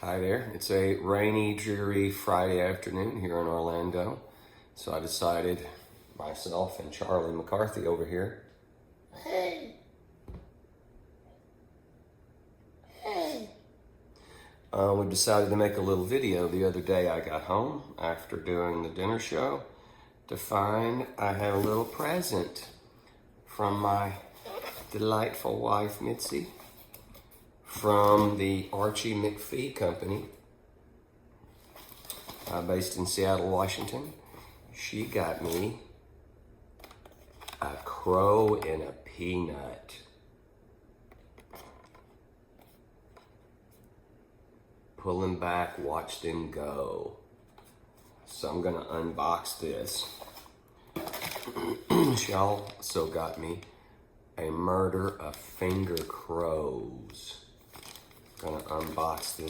Hi there. It's a rainy, dreary Friday afternoon here in Orlando. So I decided, myself and Charlie McCarthy over here, we decided to make a little video the other day. I got home after doing the dinner show to find I had a little present from my delightful wife, Mitzi, from the Archee Mcfee company, based in Seattle, Washington. She got me a crow and a peanut. Pull them back, watch them go. So I'm gonna unbox this. She also got me a murder of finger crows. Gonna unbox this